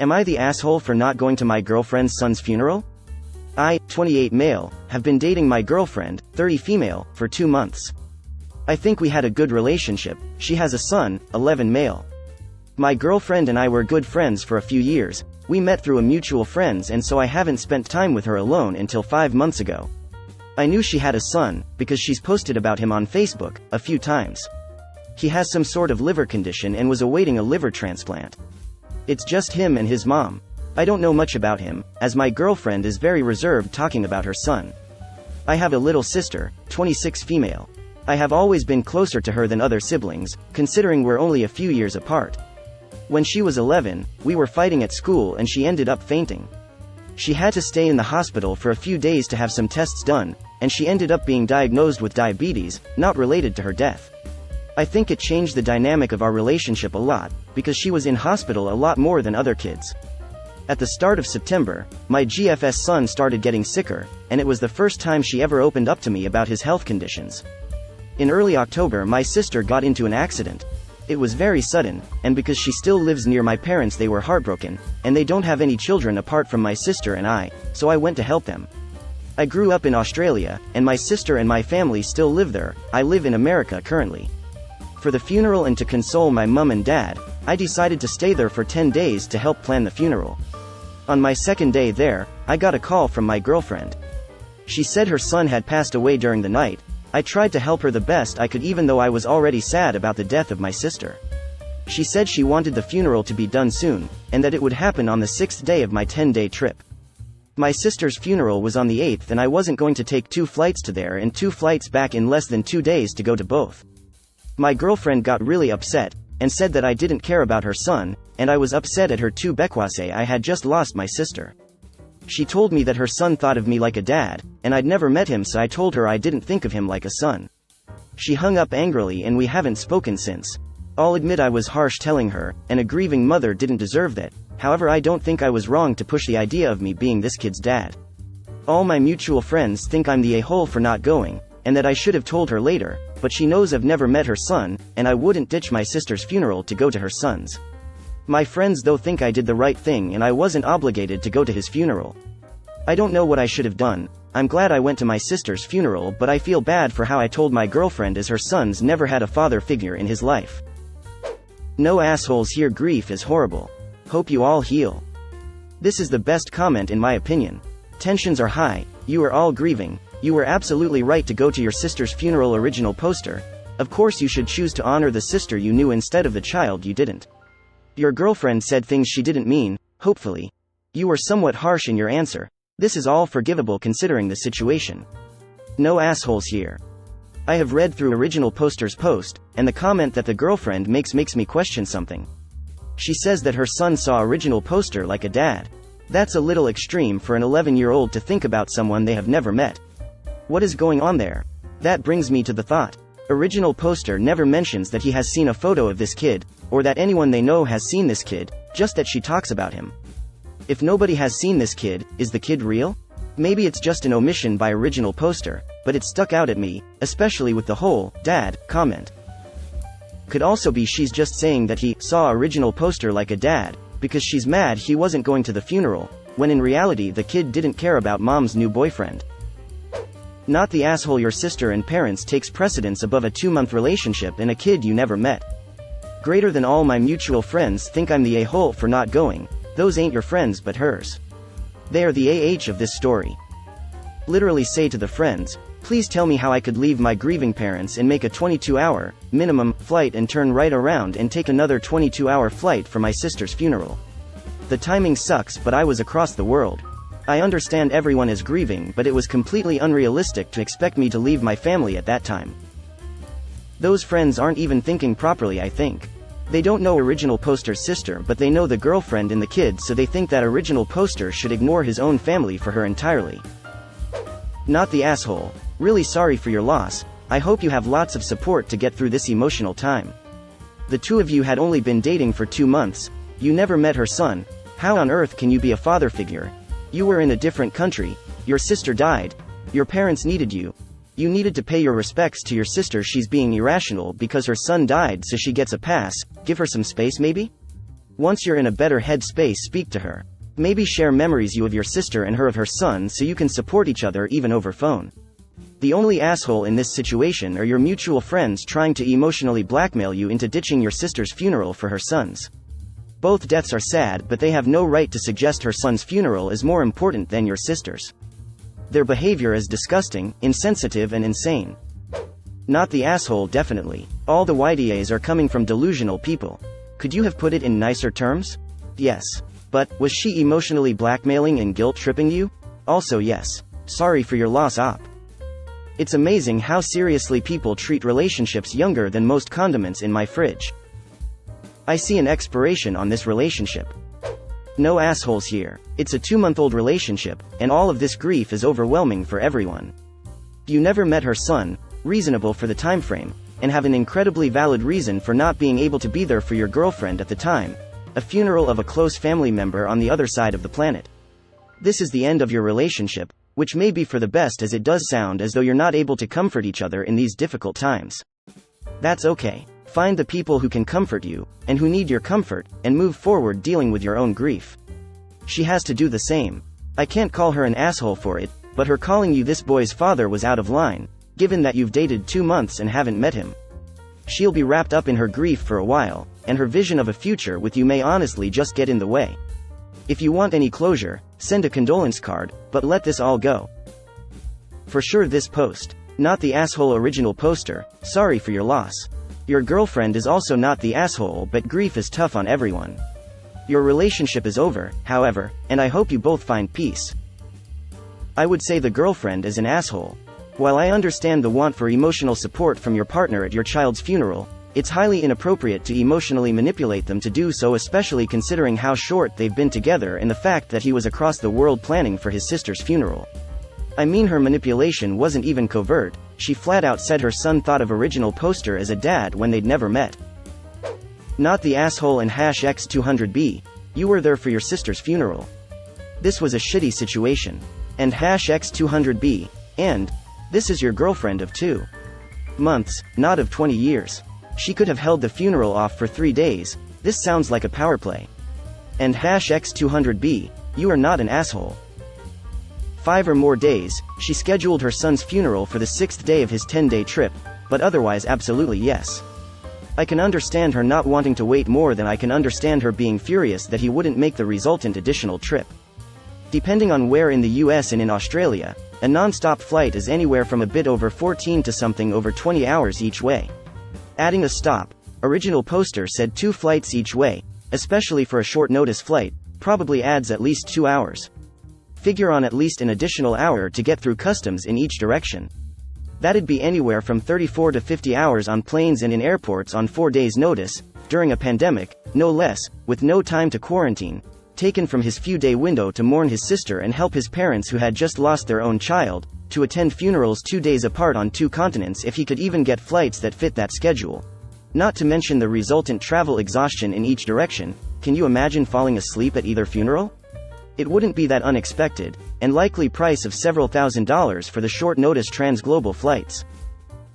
Am I the asshole for not going to my girlfriend's son's funeral? I, 28 male, have been dating my girlfriend, 30 female, for 2 months. I think we had a good relationship. She has a son, 11 male. My girlfriend and I were good friends for a few years. We met through a mutual friends, and so I haven't spent time with her alone until 5 months ago. I knew she had a son, because she's posted about him on Facebook, a few times. He has some sort of liver condition and was awaiting a liver transplant. It's just him and his mom. I don't know much about him, as my girlfriend is very reserved talking about her son. I have a little sister, 26 female. I have always been closer to her than other siblings, considering we're only a few years apart. When she was 11, we were fighting at school and she ended up fainting. She had to stay in the hospital for a few days to have some tests done, and she ended up being diagnosed with diabetes, not related to her death. I think it changed the dynamic of our relationship a lot, because she was in hospital a lot more than other kids. At the start of September, my GFS son started getting sicker, and it was the first time she ever opened up to me about his health conditions. In early October, my sister got into an accident. It was very sudden, and because she still lives near my parents, they were heartbroken, and they don't have any children apart from my sister and I, so I went to help them. I grew up in Australia, and my sister and my family still live there. I live in America currently. For the funeral and to console my mum and dad, I decided to stay there for 10 days to help plan the funeral. On my second day there, I got a call from my girlfriend. She said her son had passed away during the night. I tried to help her the best I could, even though I was already sad about the death of my sister. She said she wanted the funeral to be done soon, and that it would happen on the 6th day of my 10-day trip. My sister's funeral was on the 8th, and I wasn't going to take 2 flights to there and 2 flights back in less than 2 days to go to both. My girlfriend got really upset, and said that I didn't care about her son, and I was upset at her too because I had just lost my sister. She told me that her son thought of me like a dad, and I'd never met him, so I told her I didn't think of him like a son. She hung up angrily and we haven't spoken since. I'll admit I was harsh telling her, and a grieving mother didn't deserve that. However, I don't think I was wrong to push the idea of me being this kid's dad. All my mutual friends think I'm the a-hole for not going, and that I should have told her later, but she knows I've never met her son, and I wouldn't ditch my sister's funeral to go to her son's. My friends though think I did the right thing and I wasn't obligated to go to his funeral. I don't know what I should have done. I'm glad I went to my sister's funeral, but I feel bad for how I told my girlfriend, as her son's never had a father figure in his life. No assholes here. Grief is horrible. Hope you all heal. This is the best comment in my opinion. Tensions are high. You are all grieving. You were absolutely right to go to your sister's funeral. Original poster. Of course you should choose to honor the sister you knew instead of the child you didn't. Your girlfriend said things she didn't mean, hopefully. You were somewhat harsh in your answer. This is all forgivable considering the situation. No assholes here. I have read through original poster's post, and the comment that the girlfriend makes me question something. She says that her son saw original poster like a dad. That's a little extreme for an 11-year-old to think about someone they have never met. What is going on there? That brings me to the thought. Original poster never mentions that he has seen a photo of this kid, or that anyone they know has seen this kid, just that she talks about him. If nobody has seen this kid, is the kid real? Maybe it's just an omission by original poster, but it stuck out at me, especially with the whole "dad" comment. Could also be she's just saying that he saw original poster like a dad, because she's mad he wasn't going to the funeral, when in reality the kid didn't care about mom's new boyfriend. Not the asshole. Your sister and parents takes precedence above a 2-month relationship and a kid you never met. Greater than all my mutual friends think I'm the a-hole for not going. Those ain't your friends but hers. They are the AH of this story. Literally say to the friends, please tell me how I could leave my grieving parents and make a 22-hour, minimum, flight and turn right around and take another 22-hour flight for my sister's funeral. The timing sucks, but I was across the world. I understand everyone is grieving, but it was completely unrealistic to expect me to leave my family at that time. Those friends aren't even thinking properly, I think. They don't know original poster's sister, but they know the girlfriend and the kid, so they think that original poster should ignore his own family for her entirely. Not the asshole. Really sorry for your loss. I hope you have lots of support to get through this emotional time. The two of you had only been dating for 2 months. You never met her son. How on earth can you be a father figure? You were in a different country. Your sister died. Your parents needed you. You needed to pay your respects to your sister. She's being irrational because her son died, so she gets a pass. Give her some space maybe? Once you're in a better headspace, speak to her. Maybe share memories you of your sister and her of her son so you can support each other even over phone. The only asshole in this situation are your mutual friends trying to emotionally blackmail you into ditching your sister's funeral for her son's. Both deaths are sad, but they have no right to suggest her son's funeral is more important than your sister's. Their behavior is disgusting, insensitive and insane. Not the asshole, definitely. All the YDAs are coming from delusional people. Could you have put it in nicer terms? Yes. But, was she emotionally blackmailing and guilt-tripping you? Also yes. Sorry for your loss, op. It's amazing how seriously people treat relationships younger than most condiments in my fridge. I see an expiration on this relationship. No assholes here. It's a 2-month-old relationship, and all of this grief is overwhelming for everyone. You never met her son, reasonable for the time frame, and have an incredibly valid reason for not being able to be there for your girlfriend at the time, a funeral of a close family member on the other side of the planet. This is the end of your relationship, which may be for the best, as it does sound as though you're not able to comfort each other in these difficult times. That's okay. Find the people who can comfort you, and who need your comfort, and move forward dealing with your own grief. She has to do the same. I can't call her an asshole for it, but her calling you this boy's father was out of line, given that you've dated 2 months and haven't met him. She'll be wrapped up in her grief for a while, and her vision of a future with you may honestly just get in the way. If you want any closure, send a condolence card, but let this all go. For sure this post. Not the asshole original poster, sorry for your loss. Your girlfriend is also not the asshole, but grief is tough on everyone. Your relationship is over, however, and I hope you both find peace. I would say the girlfriend is an asshole. While I understand the want for emotional support from your partner at your child's funeral, it's highly inappropriate to emotionally manipulate them to do so, especially considering how short they've been together and the fact that he was across the world planning for his sister's funeral. I mean, her manipulation wasn't even covert, she flat out said her son thought of original poster as a dad when they'd never met. Not the asshole and #X200B, you were there for your sister's funeral. This was a shitty situation. And #X200B, and this is your girlfriend of 2 months, not of 20 years. She could have held the funeral off for 3 days, this sounds like a power play. And #X200B, you are not an asshole. 5 or more days, she scheduled her son's funeral for the 6th day of his 10-day trip, but otherwise absolutely yes. I can understand her not wanting to wait more than I can understand her being furious that he wouldn't make the resultant additional trip. Depending on where in the US and in Australia, a non-stop flight is anywhere from a bit over 14 to something over 20 hours each way. Adding a stop, original poster said 2 flights each way, especially for a short notice flight, probably adds at least 2 hours. Figure on at least an additional hour to get through customs in each direction. That'd be anywhere from 34 to 50 hours on planes and in airports on 4 days' notice, during a pandemic, no less, with no time to quarantine, taken from his few-day window to mourn his sister and help his parents who had just lost their own child, to attend funerals 2 days apart on 2 continents if he could even get flights that fit that schedule. Not to mention the resultant travel exhaustion in each direction. Can you imagine falling asleep at either funeral? It wouldn't be that unexpected, and likely price of several $1,000s for the short-notice trans-global flights.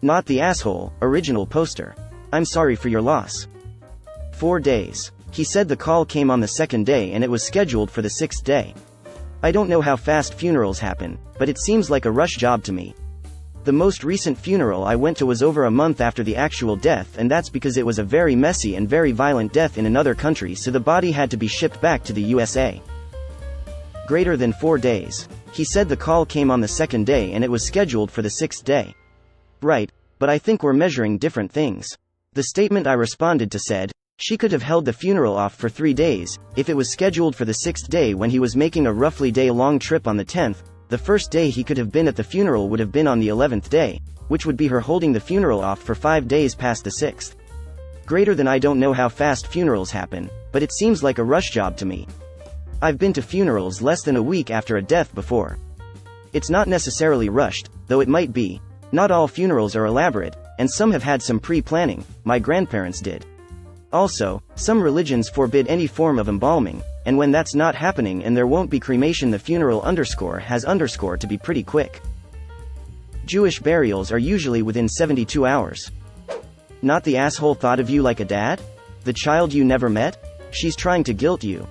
Not the asshole, original poster. I'm sorry for your loss. 4 days. He said the call came on the 2nd day and it was scheduled for the 6th day. I don't know how fast funerals happen, but it seems like a rush job to me. The most recent funeral I went to was over a month after the actual death, and that's because it was a very messy and very violent death in another country, so the body had to be shipped back to the USA. Greater than 4 days. He said the call came on the 2nd day and it was scheduled for the 6th day. Right, but I think we're measuring different things. The statement I responded to said, she could have held the funeral off for 3 days, if it was scheduled for the 6th day when he was making a roughly day-long trip on the 10th, the first day he could have been at the funeral would have been on the 11th day, which would be her holding the funeral off for 5 days past the 6th. Greater than I don't know how fast funerals happen, but it seems like a rush job to me. I've been to funerals less than a week after a death before. It's not necessarily rushed, though it might be. Not all funerals are elaborate, and some have had some pre-planning, my grandparents did. Also, some religions forbid any form of embalming, and when that's not happening and there won't be cremation, the funeral has to be pretty quick. Jewish burials are usually within 72 hours. Not the asshole thought of you like a dad? The child you never met? She's trying to guilt you.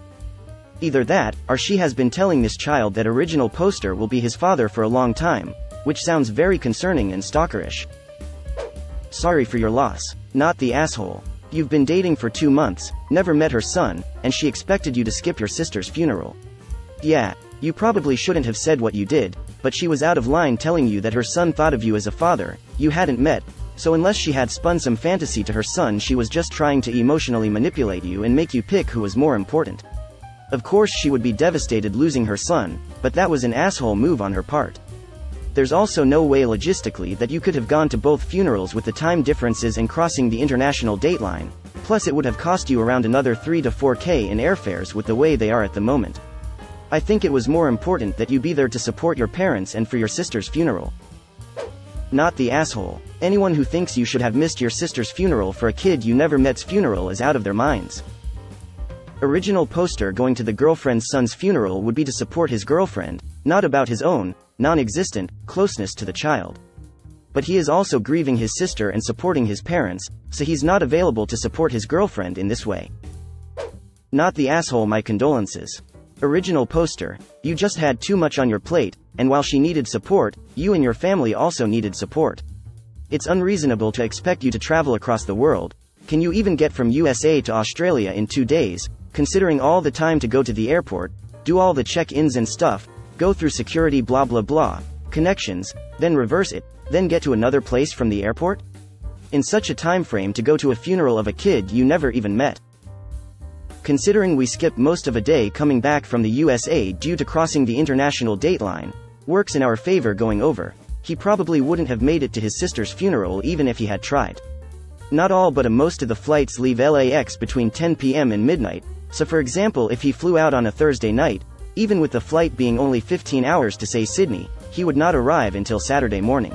Either that, or she has been telling this child that original poster will be his father for a long time, which sounds very concerning and stalkerish. Sorry for your loss. Not the asshole. You've been dating for 2 months, never met her son, and she expected you to skip your sister's funeral. Yeah, you probably shouldn't have said what you did, but she was out of line telling you that her son thought of you as a father you hadn't met, so unless she had spun some fantasy to her son, she was just trying to emotionally manipulate you and make you pick who was more important. Of course she would be devastated losing her son, but that was an asshole move on her part. There's also no way logistically that you could have gone to both funerals with the time differences and crossing the international date line, plus it would have cost you around another 3 to 4K in airfares with the way they are at the moment. I think it was more important that you be there to support your parents and for your sister's funeral. Not the asshole. Anyone who thinks you should have missed your sister's funeral for a kid you never met's funeral is out of their minds. Original poster going to the girlfriend's son's funeral would be to support his girlfriend, not about his own, non-existent, closeness to the child. But he is also grieving his sister and supporting his parents, so he's not available to support his girlfriend in this way. Not the asshole. My condolences. Original poster, you just had too much on your plate, and while she needed support, you and your family also needed support. It's unreasonable to expect you to travel across the world. Can you even get from USA to Australia in 2 days, considering all the time to go to the airport, do all the check-ins and stuff, go through security blah blah blah, connections, then reverse it, then get to another place from the airport? In such a time frame to go to a funeral of a kid you never even met. Considering we skipped most of a day coming back from the USA due to crossing the international date line, works in our favor going over, he probably wouldn't have made it to his sister's funeral even if he had tried. Not all but most of the flights leave LAX between 10 p.m. and midnight, so for example if he flew out on a Thursday night, even with the flight being only 15 hours to say Sydney, he would not arrive until Saturday morning.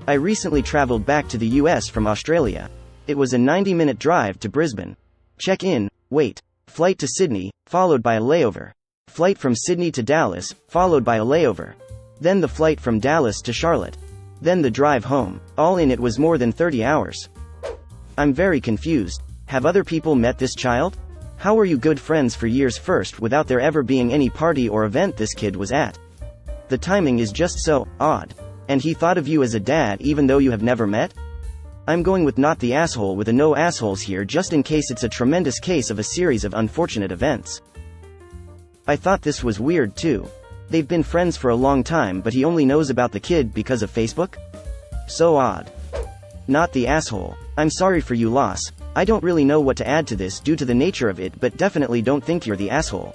I recently traveled back to the US from Australia. It was a 90-minute drive to Brisbane. Check-in, wait, flight to Sydney, followed by a layover. Flight from Sydney to Dallas, followed by a layover. Then the flight from Dallas to Charlotte. Then the drive home. All in it was more than 30 hours. I'm very confused. Have other people met this child? How were you good friends for years first without there ever being any party or event this kid was at? The timing is just so odd. And he thought of you as a dad even though you have never met? I'm going with not the asshole with a no assholes here just in case it's a tremendous case of a series of unfortunate events. I thought this was weird too. They've been friends for a long time but he only knows about the kid because of Facebook? So odd. Not the asshole. I'm sorry for your loss. I don't really know what to add to this due to the nature of it, but definitely don't think you're the asshole.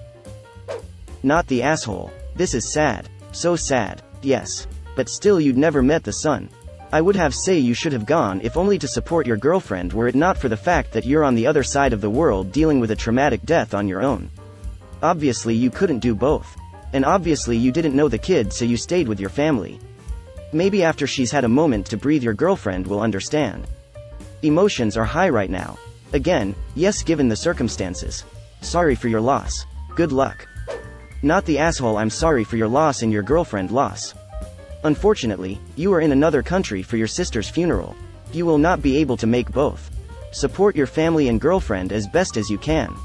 Not the asshole. This is sad. So sad. Yes. But still you'd never met the son. I would have say you should have gone if only to support your girlfriend were it not for the fact that you're on the other side of the world dealing with a traumatic death on your own. Obviously you couldn't do both. And obviously you didn't know the kid so you stayed with your family. Maybe after she's had a moment to breathe your girlfriend will understand. Emotions are high right now. Again, yes given the circumstances. Sorry for your loss. Good luck. Not the asshole. I'm sorry for your loss and your girlfriend loss. Unfortunately, you are in another country for your sister's funeral. You will not be able to make both. Support your family and girlfriend as best as you can.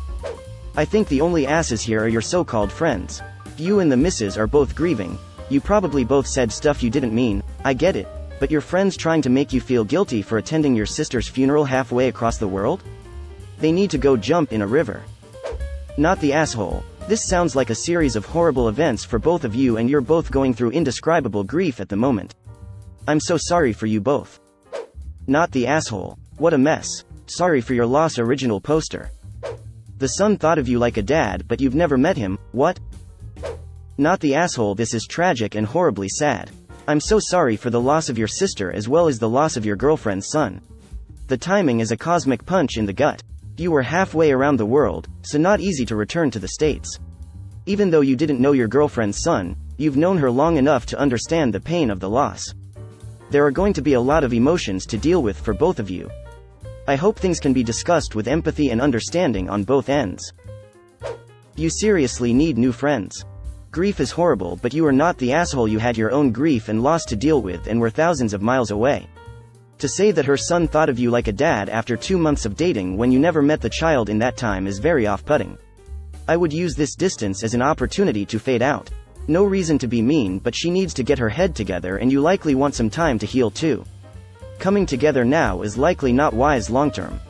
I think the only asses here are your so-called friends. You and the missus are both grieving. You probably both said stuff you didn't mean, I get it. But your friends trying to make you feel guilty for attending your sister's funeral halfway across the world? They need to go jump in a river. Not the asshole. This sounds like a series of horrible events for both of you and you're both going through indescribable grief at the moment. I'm so sorry for you both. Not the asshole. What a mess. Sorry for your loss. Original poster. The son thought of you like a dad but you've never met him, what? Not the asshole. This is tragic and horribly sad. I'm so sorry for the loss of your sister as well as the loss of your girlfriend's son. The timing is a cosmic punch in the gut. You were halfway around the world, so not easy to return to the States. Even though you didn't know your girlfriend's son, you've known her long enough to understand the pain of the loss. There are going to be a lot of emotions to deal with for both of you. I hope things can be discussed with empathy and understanding on both ends. You seriously need new friends. Grief is horrible but you are not the asshole. You had your own grief and loss to deal with and were thousands of miles away. To say that her son thought of you like a dad after 2 months of dating when you never met the child in that time is very off-putting. I would use this distance as an opportunity to fade out. No reason to be mean, but she needs to get her head together and you likely want some time to heal too. Coming together now is likely not wise long-term.